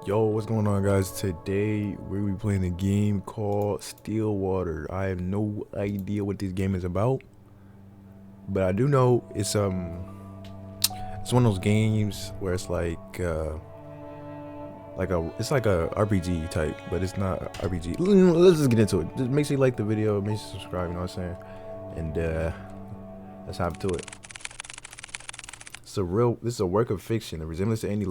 Yo, what's going on, guys? Today we'll be playing a game called Stillwater. I have no idea what this game is about, but I do know it's one of those games where it's like a RPG type, but it's not RPG. Let's just get into it. Just make sure you like the video, make sure you subscribe. You know what I'm saying? And let's hop to it. This is a work of fiction. The resemblance to any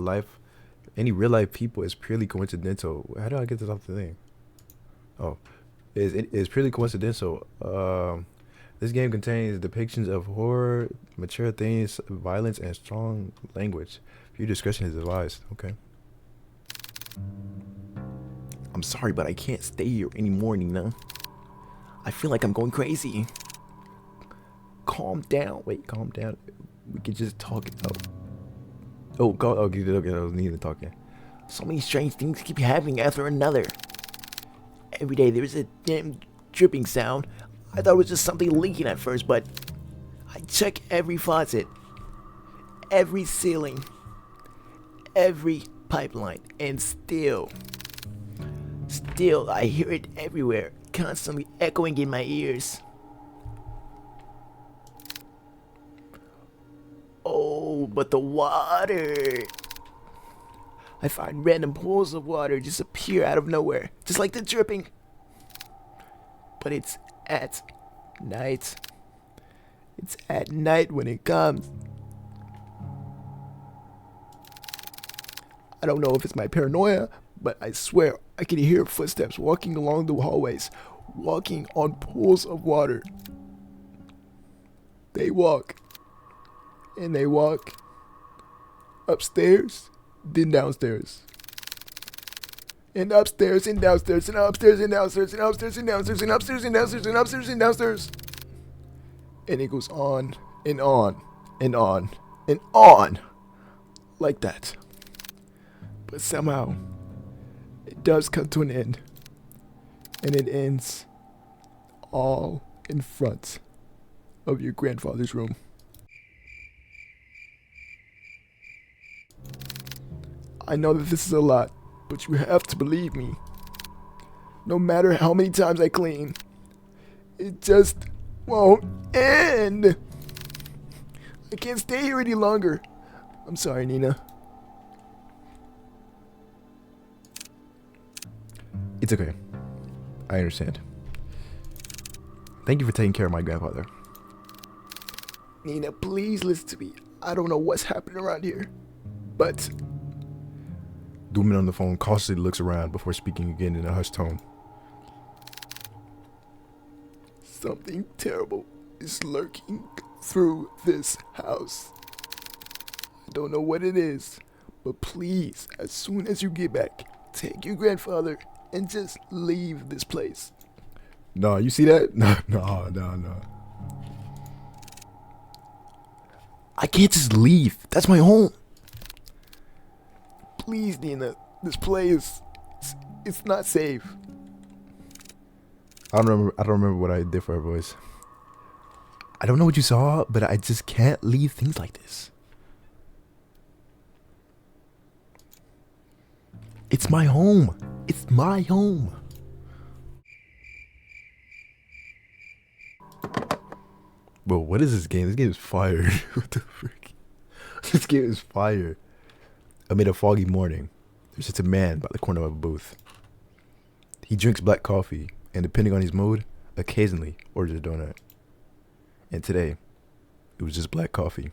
real life people is purely coincidental. How do I get this off the thing? Oh, it is purely coincidental. This game contains depictions of horror, mature themes, violence, and strong language. Viewer discretion is advised. Okay. I'm sorry, but I can't stay here anymore, Nina. I feel like I'm going crazy. Calm down. Wait, calm down. We could just talk. Okay, I was needing talking. So many strange things keep happening after another. Every day there's a damn dripping sound. I thought it was just something leaking at first, but I check every faucet, every ceiling, every pipeline, and still I hear it everywhere, constantly echoing in my ears. Oh, but the water. I find random pools of water just appear out of nowhere, just like the dripping. But it's at night. It's at night when it comes. I don't know if it's my paranoia, but I swear I can hear footsteps walking along the hallways, walking on pools of water. They walk, and they walk upstairs, then downstairs. And upstairs and downstairs and upstairs and downstairs and upstairs and downstairs and upstairs and downstairs and upstairs and downstairs. And it goes on and on and on and on like that. But somehow it does come to an end. And it ends all in front of your grandfather's room. I know that this is a lot, but you have to believe me. No matter how many times I clean, it just won't end. I can't stay here any longer. I'm sorry, Nina. It's okay. I understand. Thank you for taking care of my grandfather. Nina, please listen to me. I don't know what's happening around here, but... Doomman on the phone cautiously looks around before speaking again in a hushed tone. Something terrible is lurking through this house. I don't know what it is, but please, as soon as you get back, take your grandfather and just leave this place. No, you see that? No. I can't just leave. That's my home. Please, Nina, this place, it's not safe. I don't remember what I did for her voice. I don't know what you saw, but I just can't leave things like this. It's my home. It's my home. Bro, what is this game? This game is fire. What the frick? This game is fire. Amid a foggy morning, there sits a man by the corner of a booth. He drinks black coffee, and depending on his mood, occasionally orders a donut. And today, it was just black coffee.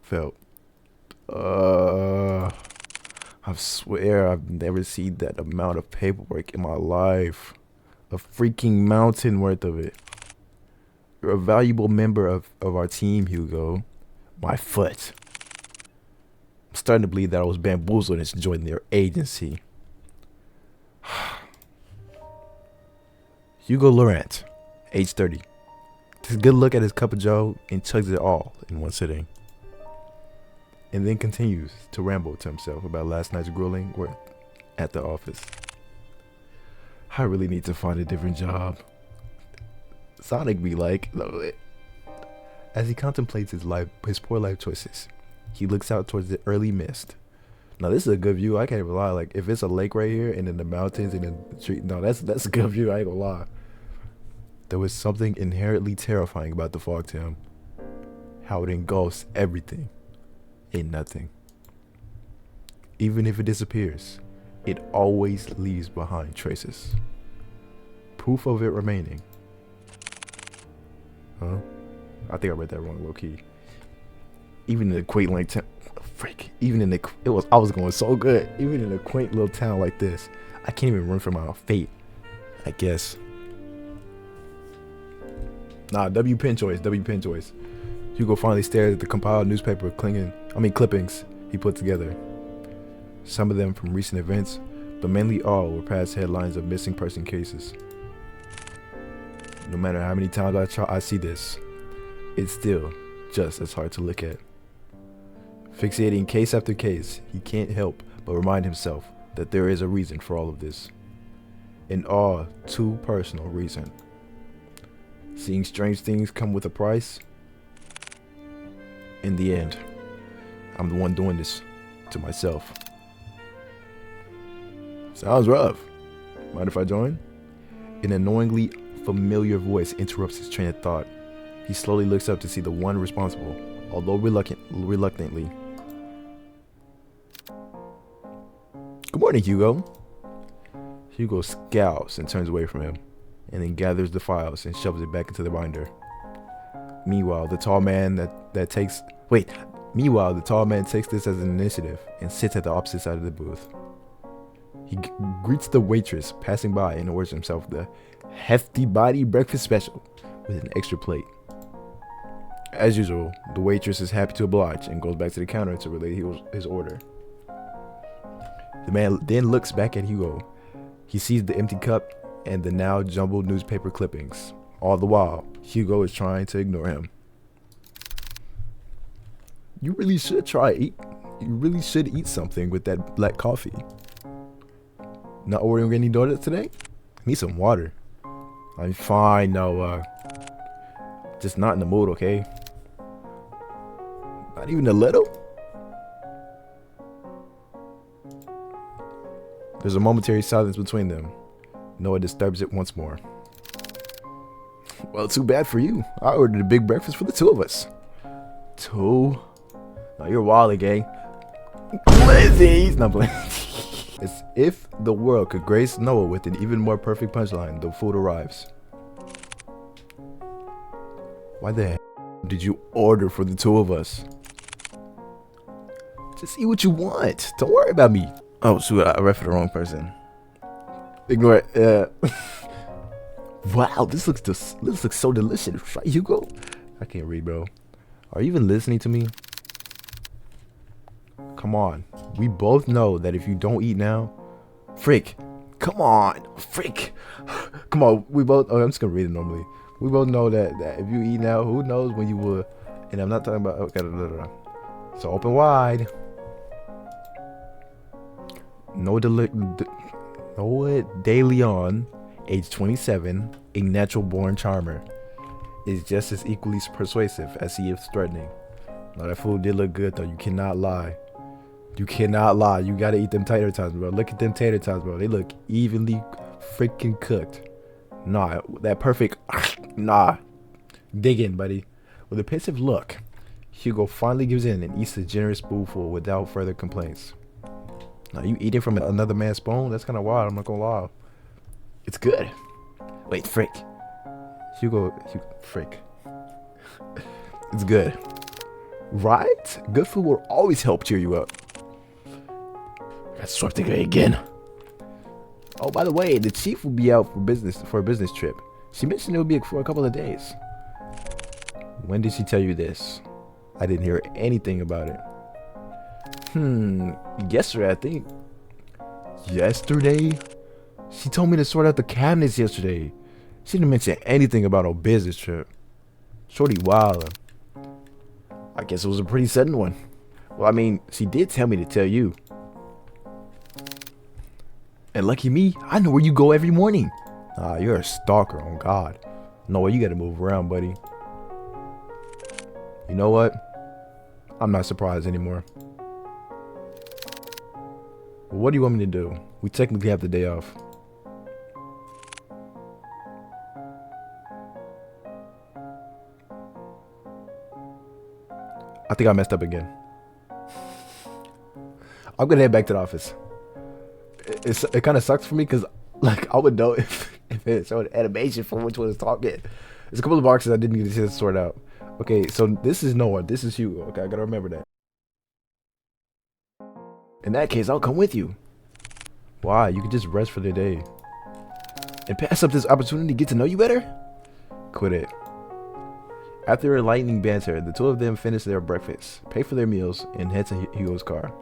Felt, I swear I've never seen that amount of paperwork in my life. A freaking mountain worth of it. You're a valuable member of our team, Hugo. My foot. I'm starting to believe that I was bamboozled into joining their agency. Hugo Laurent, age 30. Takes a good look at his cup of joe and chugs it all in one sitting. And then continues to ramble to himself about last night's grueling work at the office. I really need to find a different job. Sonic be like, as he contemplates his poor life choices, he looks out towards the early mist, Now this is a good view. I can't even lie. Like if it's a lake right here and then the mountains and then the tree. No, that's a good view. I ain't gonna lie. There was something inherently terrifying about the fog town. How it engulfs everything in nothing. Even if it disappears, it always leaves behind traces. Proof of it remaining. Huh? I think I read that wrong, low key. Even in the quaint like even in the I was going so good. Even in a quaint little town like this, I can't even run from my fate. I guess. Nah, W pen choice. Hugo finally stared at the compiled newspaper clippings he put together. Some of them from recent events, but mainly all were past headlines of missing person cases. No matter how many times I see this, it's still just as hard to look at. Fixating case after case, he can't help but remind himself that there is a reason for all of this. An all too personal reason. Seeing strange things come with a price. In the end, I'm the one doing this to myself. Sounds rough. Mind if I join? An annoyingly familiar voice interrupts his train of thought. He slowly looks up to see the one responsible, although reluctantly. Good morning, Hugo. Hugo scowls and turns away from him, and then gathers the files and shoves it back into the binder. Meanwhile, the tall man takes this as an initiative and sits at the opposite side of the booth. He greets the waitress passing by and orders himself the hefty body breakfast special with an extra plate. As usual, the waitress is happy to oblige and goes back to the counter to relay his order. The man then looks back at Hugo. He sees the empty cup and the now jumbled newspaper clippings. All the while, Hugo is trying to ignore him. You really should eat something with that black coffee. Not ordering any donuts today? Need some water. I'm fine, Noah. Just not in the mood, okay? Not even a little? There's a momentary silence between them. Noah disturbs it once more. Well, too bad for you. I ordered a big breakfast for the two of us. Two? No, you're wild, gang. He's not playing. As if the world could grace Noah with an even more perfect punchline, the food arrives. Why the hell did you order for the two of us? Just eat what you want. Don't worry about me. Oh, shoot, I read for the wrong person. Ignore it. Wow, this looks so delicious, right, Hugo? I can't read, bro. Are you even listening to me? Come on. We both know that if you don't eat now, frick. Come on, frick. Come on, we both. Oh, I'm just gonna read it normally. We both know that if you eat now, who knows when you will. And I'm not talking about. Okay, so open wide. Noah De Leon, age 27, a natural-born charmer, is just as equally persuasive as he is threatening. Now that food did look good, though. You cannot lie. You cannot lie. You gotta eat them tater tots, bro. Look at them tater tots, bro. They look evenly freaking cooked. Nah, that perfect. Nah. Dig in, buddy. With a pensive look, Hugo finally gives in and eats a generous spoonful without further complaints. Now, you eating from another man's spoon? That's kind of wild. I'm not gonna lie. It's good. Wait, frick. Hugo, frick. It's good. Right? Good food will always help cheer you up. Got swept again. Oh, by the way, the chief will be out for a business trip. She mentioned it would be for a couple of days. When did she tell you this? I didn't hear anything about it. Yesterday, I think. Yesterday? She told me to sort out the cabinets yesterday. She didn't mention anything about a business trip. Shorty wild. I guess it was a pretty sudden one. Well, I mean, she did tell me to tell you. And lucky me, I know where you go every morning. You're a stalker, on God. Noah, you gotta move around, buddy. You know what? I'm not surprised anymore. Well, what do you want me to do? We technically have the day off. I think I messed up again. I'm gonna head back to the office. It kind of sucks for me because like I would know if it showed animation for which one is talking. There's a couple of boxes I didn't get a chance to sort out. Okay, so this is Noah. This is Hugo. Okay, I gotta remember that. In that case, I'll come with you. Why? You could just rest for the day and pass up this opportunity to get to know you better. Quit it. After a lightning banter, the two of them finish their breakfast, pay for their meals, and head to Hugo's car.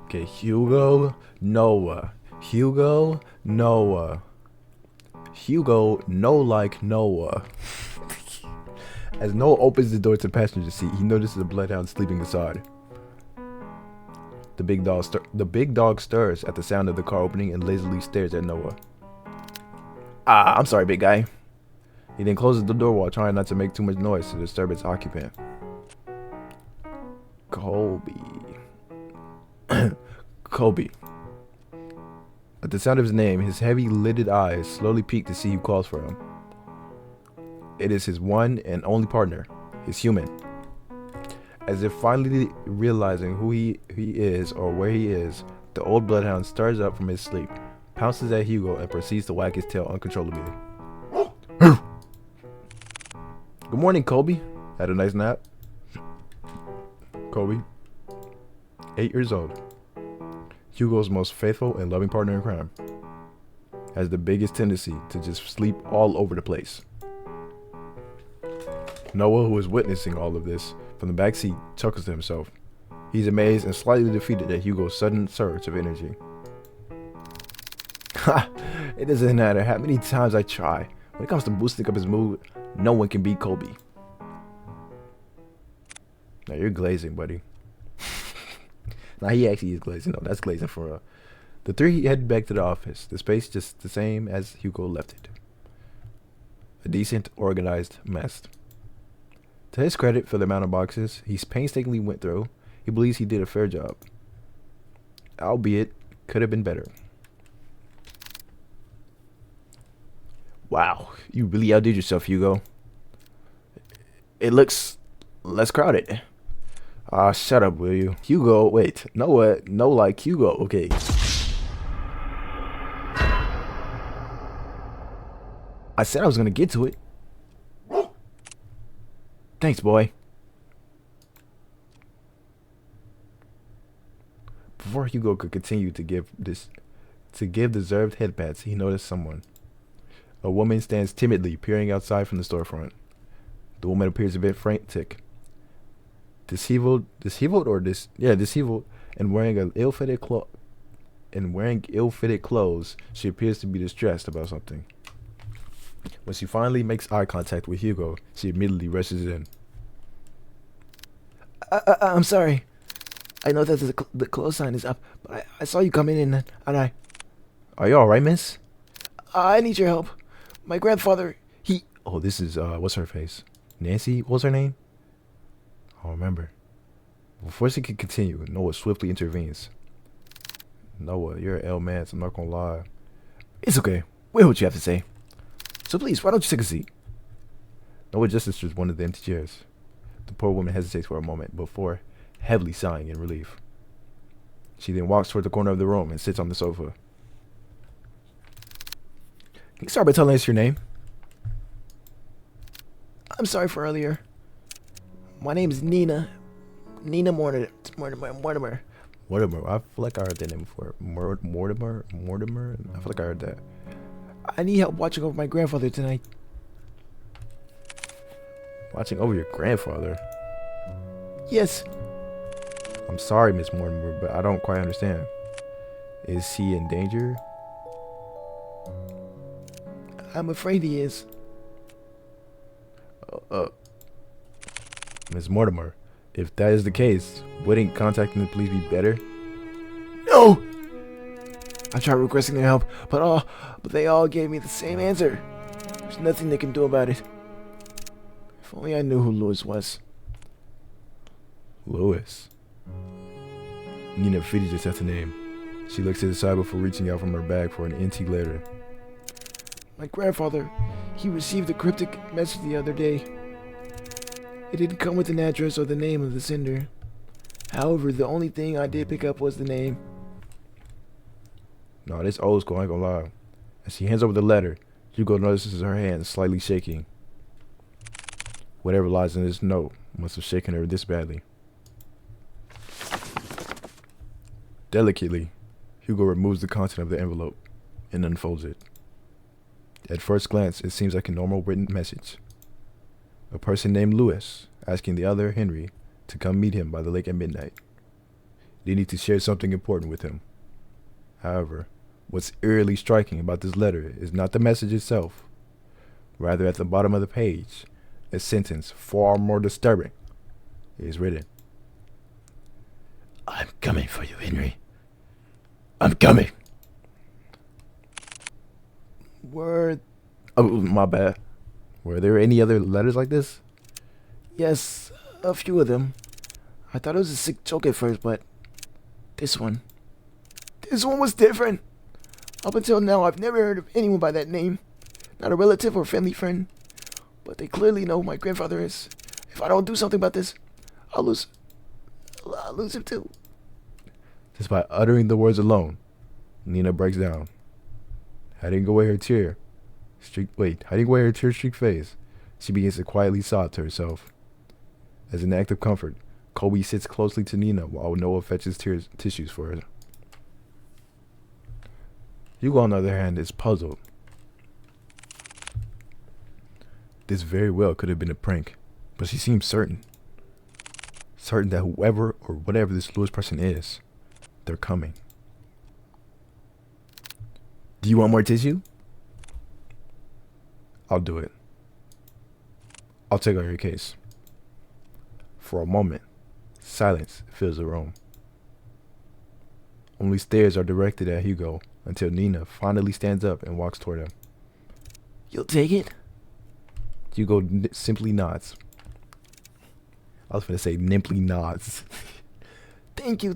Okay, Hugo, Noah. Hugo, Noah. Hugo, no like Noah. As Noah opens the door to the passenger seat, he notices a bloodhound sleeping inside. The big dog stirs at the sound of the car opening and lazily stares at Noah. Ah, I'm sorry, big guy. He then closes the door while trying not to make too much noise to disturb its occupant. Colby. Colby. At the sound of his name, his heavy lidded eyes slowly peek to see who calls for him. It is his one and only partner, his human. As if finally realizing who he is or where he is, the old bloodhound stirs up from his sleep, pounces at Hugo, and proceeds to wag his tail uncontrollably. Good morning, Colby. Had a nice nap? Colby, 8 years old, Hugo's most faithful and loving partner in crime, has the biggest tendency to just sleep all over the place. Noah, who is witnessing all of this from the backseat, chuckles to himself. He's amazed and slightly defeated at Hugo's sudden surge of energy. Ha! It doesn't matter how many times I try. When it comes to boosting up his mood, no one can beat Colby. Now you're glazing, buddy. Now he actually is glazing. No, that's glazing for the three head back to the office. The space just the same as Hugo left it. A decent, organized mess. To his credit for the amount of boxes he's painstakingly went through, he believes he did a fair job. Albeit, could have been better. Wow, you really outdid yourself, Hugo. It looks less crowded. Ah, shut up, will you? Hugo, wait, Noah, no like Hugo, okay. I said I was gonna get to it. Thanks, boy. Before Hugo could continue to give deserved headpats, he noticed someone. A woman stands timidly, peering outside from the storefront. The woman appears a bit frantic, disheveled, and wearing ill-fitted clothes. She appears to be distressed about something. When she finally makes eye contact with Hugo, she immediately rushes in. I'm sorry. I know that the clothes sign is up, but I saw you come in and I... Are you alright, miss? I need your help. My grandfather, he... Oh, this is, what's her face? Nancy? What's her name? I don't remember. Before she can continue, Noah swiftly intervenes. Noah, you're an L man, so I'm not gonna lie. It's okay. Wait, what you have to say. So please, why don't you take a seat? Noah gestures one of the empty chairs. The poor woman hesitates for a moment before heavily sighing in relief. She then walks toward the corner of the room and sits on the sofa. Can you start by telling us your name? I'm sorry for earlier. My name is Nina. Nina Mortimer. Mortimer. I feel like I heard that name before. Mortimer. I feel like I heard that. I need help watching over my grandfather tonight. Watching over your grandfather? Yes. I'm sorry, Miss Mortimer, but I don't quite understand. Is he in danger? I'm afraid he is. Miss Mortimer, if that is the case, wouldn't contacting the police be better? No! I tried requesting their help, but they all gave me the same answer. There's nothing they can do about it. If only I knew who Lewis was. Lewis? Nina fidgets at the name. She looks to the side before reaching out from her bag for an antique letter. My grandfather, he received a cryptic message the other day. It didn't come with an address or the name of the sender. However, the only thing I did pick up was the name. No, this old school, I ain't gonna lie. As she hands over the letter, Hugo notices her hand slightly shaking. Whatever lies in this note must have shaken her this badly. Delicately, Hugo removes the content of the envelope and unfolds it. At first glance, it seems like a normal written message. A person named Lewis asking the other, Henry, to come meet him by the lake at midnight. They need to share something important with him. However, what's eerily striking about this letter is not the message itself. Rather, at the bottom of the page, a sentence far more disturbing is written. I'm coming for you, Henry. I'm coming. Oh, my bad. Were there any other letters like this? Yes, a few of them. I thought it was a sick joke at first, but this one was different. Up until now, I've never heard of anyone by that name. Not a relative or family friend. But they clearly know who my grandfather is. If I don't do something about this, I'll lose him too. Just by uttering the words alone, Nina breaks down. Hiding away her tear-streaked face, she begins to quietly sob to herself. As an act of comfort, Colby sits closely to Nina while Noah fetches tissues for her. Hugo, on the other hand, is puzzled. This very well could have been a prank, but she seems certain that whoever or whatever this Lewis person is, they're coming. Do you want more tissue? I'll do it. I'll take on your case. For a moment, silence fills the room. Only stares are directed at Hugo until Nina finally stands up and walks toward him. You'll take it? Hugo simply nods. I was going to say nimply nods. Thank you.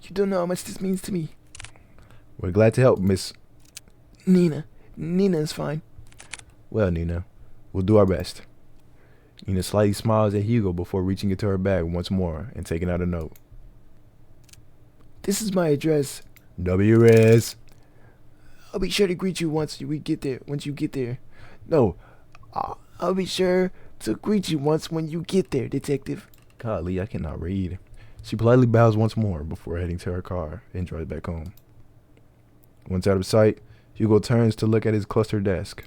You don't know how much this means to me. We're glad to help, Miss Nina is fine. Well, Nina, we'll do our best. Nina slightly smiles at Hugo before reaching into her bag once more and taking out a note. This is my address. WS. I'll be sure to greet you once you get there. No, I'll be sure to greet you when you get there, Detective. Golly, I cannot read. She politely bows once more before heading to her car and drives back home. Once out of sight, Hugo turns to look at his clustered desk.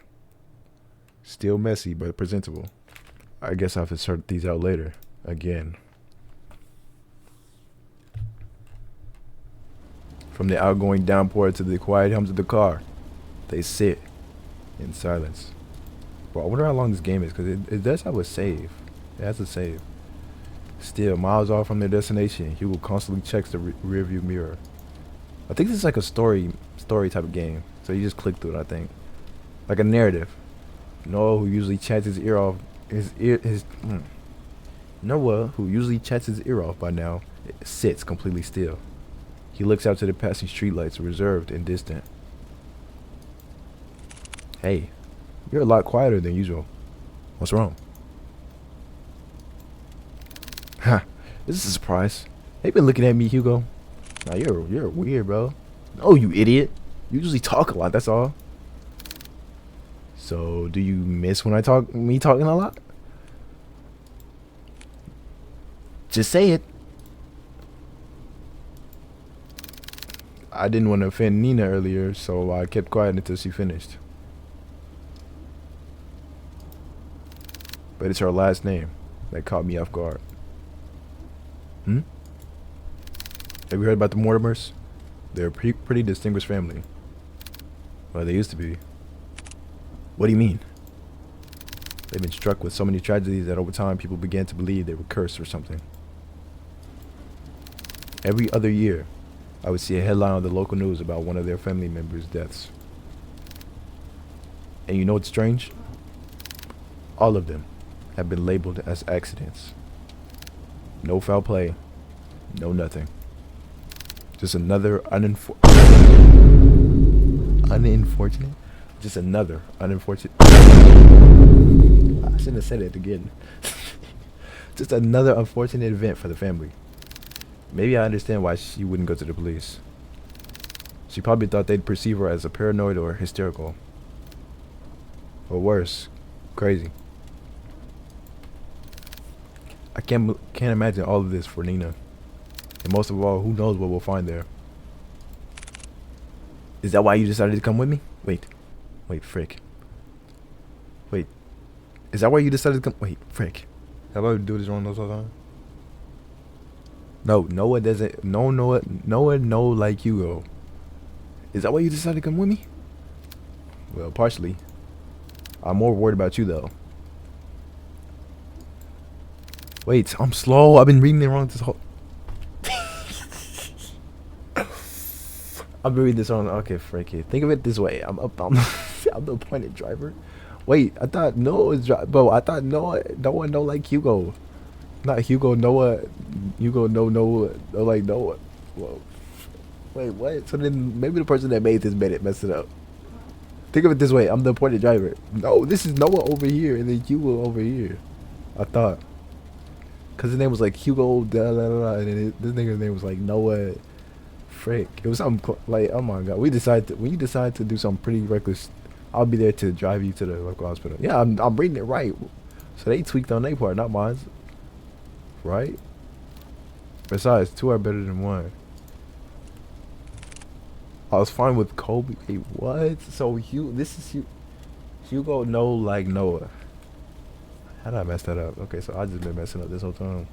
Still messy, but presentable. I guess I'll have to sort these out later. Again. From the outgoing downpour to the quiet hums of the car, they sit in silence. Bro, I wonder how long this game is, because it does have a save. It has a save. Still, miles off from their destination, Hugo constantly checks the rearview mirror. I think this is like a story type of game. So you just click through it, I think. Like a narrative. Noah, who usually chats his ear off by now, sits completely still. He looks out to the passing streetlights, reserved and distant. Hey, you're a lot quieter than usual. What's wrong? Ha, this is a surprise. They've been looking at me, Hugo. Nah, you're weird, bro. No, you idiot. You usually talk a lot, that's all. So, do you miss when me talking a lot? Just say it. I didn't want to offend Nina earlier, so I kept quiet until she finished. But it's her last name that caught me off guard. Have you heard about the Mortimers? They're a pretty distinguished family. Well, they used to be. What do you mean? They've been struck with so many tragedies that over time people began to believe they were cursed or something. Every other year, I would see a headline on the local news about one of their family members' deaths. And you know what's strange? All of them have been labeled as accidents. No foul play, no nothing. Just another unfortunate. Just another unfortunate. I shouldn't have said it again. Just another unfortunate event for the family. Maybe I understand why she wouldn't go to the police. She probably thought they'd perceive her as a paranoid or hysterical. Or worse, crazy. I can't imagine all of this for Nina. And most of all, who knows what we'll find there. Is that why you decided to come with me? Wait, frick. Wait, is that why you decided to come? Wait, frick. Have I do this wrong all the time? No, Noah doesn't. No, Noah, no like Hugo. Is that why you decided to come with me? Well, partially. I'm more worried about you though. Wait, I'm slow. I've been reading it wrong this whole. I've been reading this wrong. Okay, frick it. Think of it this way. I'm the appointed driver. Wait, I thought Noah was bro. I thought Noah no like Hugo. Not Hugo, Noah. Hugo, no, like Noah. Whoa. Wait, what? So then maybe the person that made this messed it up. Think of it this way. I'm the appointed driver. No, this is Noah over here and then Hugo over here. I thought. Because his name was like Hugo, and then this nigga's name was like Noah. Frick. It was something like, oh my god. When you decide to do something pretty reckless, I'll be there to drive you to the local hospital. Yeah, I'm reading it right. So they tweaked on their part, not mine. Right? Besides, 2 are better than 1. I was fine with Kobe. Wait, what? So Hugo no like Noah. How did I mess that up? Okay, so I just been messing up this whole time.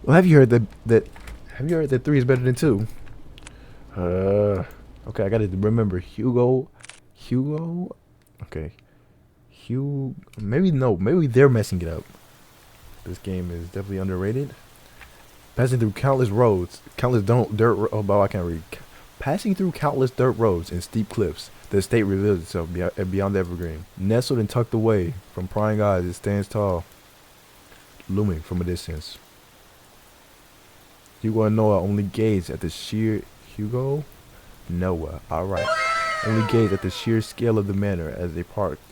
Well, have you heard that 3 is better than 2? Okay, I gotta remember Hugo. Okay. Maybe they're messing it up. This game is definitely underrated. Passing through countless Passing through countless dirt roads and steep cliffs, the estate reveals itself beyond the evergreen. Nestled and tucked away from prying eyes, it stands tall, looming from a distance. Hugo and Noah only gaze at the sheer alright. Only gaze at the sheer scale of the manor as they parked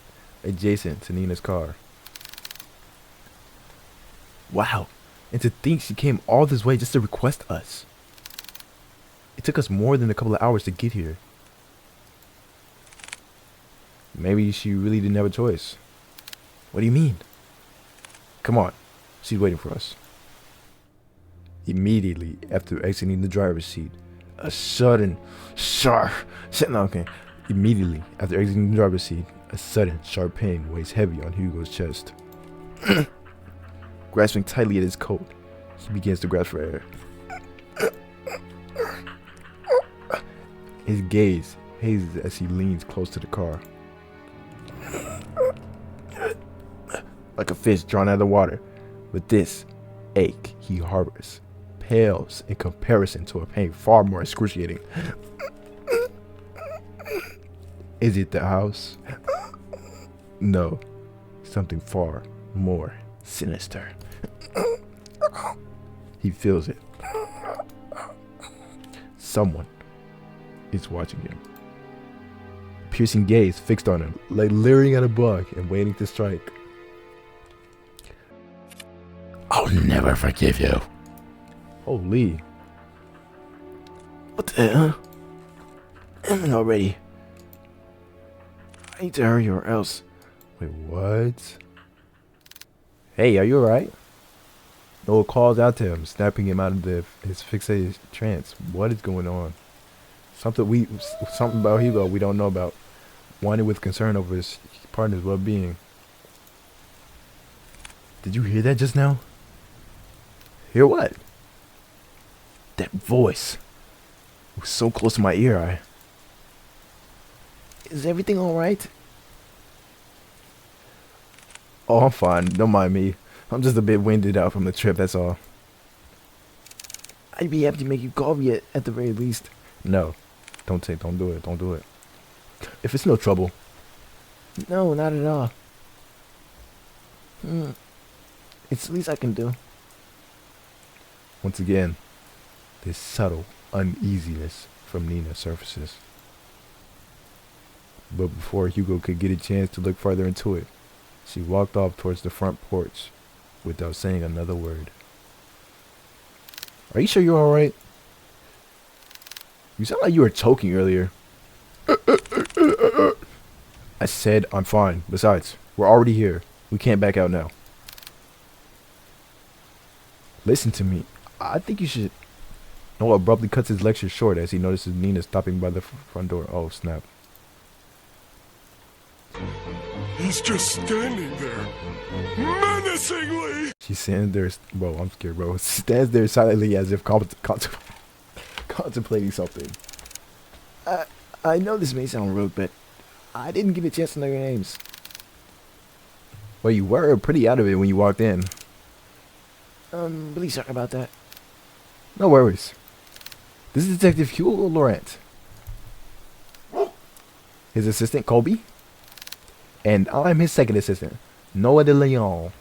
adjacent to Nina's car. Wow. And to think she came all this way just to request us. It took us more than a couple of hours to get here. Maybe she really didn't have a choice. What do you mean? Come on. She's waiting for us. Immediately after exiting the driver's seat, Immediately after exiting the driver's seat, a sudden sharp pain weighs heavy on Hugo's chest. Grasping tightly at his coat, he begins to grasp for air. His gaze hazes as he leans close to the car. Like a fish drawn out of the water, with this ache he harbors pales in comparison to a pain far more excruciating. Is it the house? No, something far more sinister. He feels it. Someone is watching him. Piercing gaze fixed on him, like leering at a bug and waiting to strike. I'll never forgive you. Holy. What the hell? I'm in already. I need to hurry or else. Wait, what? Hey, are you alright? Noah calls out to him, snapping him out of his fixated trance. What is going on? Something about Hugo we don't know about. Whining with concern over his partner's well-being. Did you hear that just now? Hear what? That voice. It was so close to my ear. Is everything alright? Oh, I'm fine. Don't mind me. I'm just a bit winded out from the trip, that's all. I'd be happy to make you call me at the very least. No. Don't do it. Don't do it. If it's no trouble. No, not at all. It's the least I can do. Once again, this subtle uneasiness from Nina surfaces. But before Hugo could get a chance to look further into it, she walked off towards the front porch without saying another word. Are you sure you're alright? You sound like you were choking earlier. I said I'm fine. Besides, we're already here. We can't back out now. Listen to me. I think you should... Noah abruptly cuts his lecture short as he notices Nina stopping by the front door. Oh, snap. He's just standing there, menacingly. She stands there... Bro, I'm scared, bro. She stands there silently as if contemplating something. I know this may sound rude, but I didn't get a chance to know your names. Well, you were pretty out of it when you walked in. Really sorry about that. No worries. This is Detective Hugo Laurent. His assistant, Colby. And I'm his second assistant, Noah De Leon.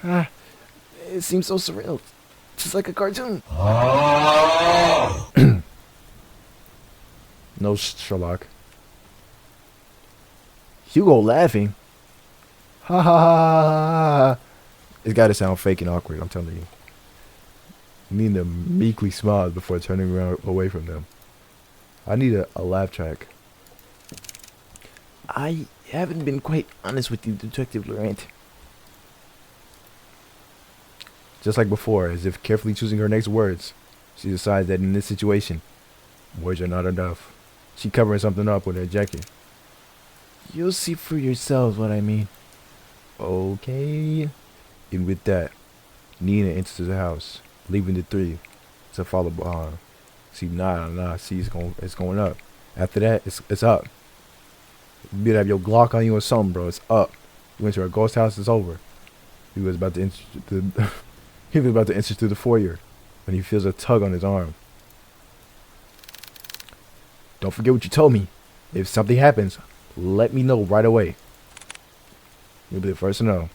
It seems so surreal. Just like a cartoon. No, Sherlock. Hugo laughing. Ha ha ha ha. It's gotta sound fake and awkward, I'm telling you. Nina meekly smiled before turning around away from them. I need a laugh track. I haven't been quite honest with you, Detective Laurent. Just like before, as if carefully choosing her next words, she decides that in this situation, words are not enough. She covering something up with her jacket. You'll see for yourselves what I mean. Okay. And with that, Nina enters the house, leaving the three to follow behind. See, see, it's going up. After that, it's up. You better have your Glock on you or something, bro. It's up. You went to a ghost house, it's over. He was about to enter through the foyer when he feels a tug on his arm. Don't forget what you told me. If something happens, let me know right away. You'll be the first to know.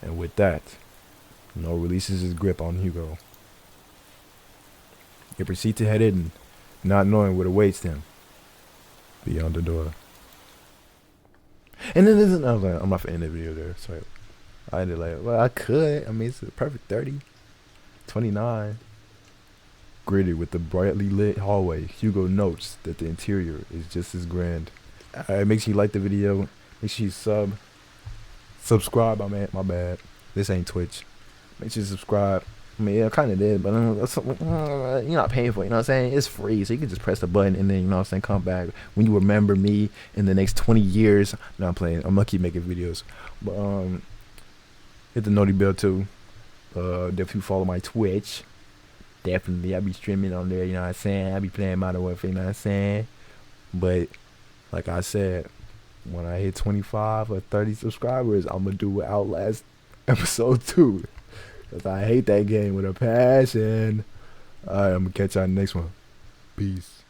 And with that, Noah releases his grip on Hugo. He proceeds to head in, not knowing what awaits him beyond the door. And then there's another. I'm not gonna end the video there. So I ended like, well, I could. I mean, it's a perfect 30, 29. Greeted with the brightly lit hallway, Hugo notes that the interior is just as grand. Make sure you like the video. Make sure you subscribe. My bad. This ain't Twitch. Make sure you subscribe. I mean, yeah, I kind of did, but you're not paying for it, you know what I'm saying? It's free, so you can just press the button and then, you know what I'm saying, come back. When you remember me in the next 20 years, no, I'm playing. I'm going to keep making videos. But, hit the noti bell, too. Definitely follow my Twitch. Definitely, I'll be streaming on there, you know what I'm saying? I'll be playing Modern Warfare, you know what I'm saying? But, like I said, when I hit 25 or 30 subscribers, I'm going to do Outlast Episode 2. Because I hate that game with a passion. Alright, I'm going to catch y'all in the next one. Peace.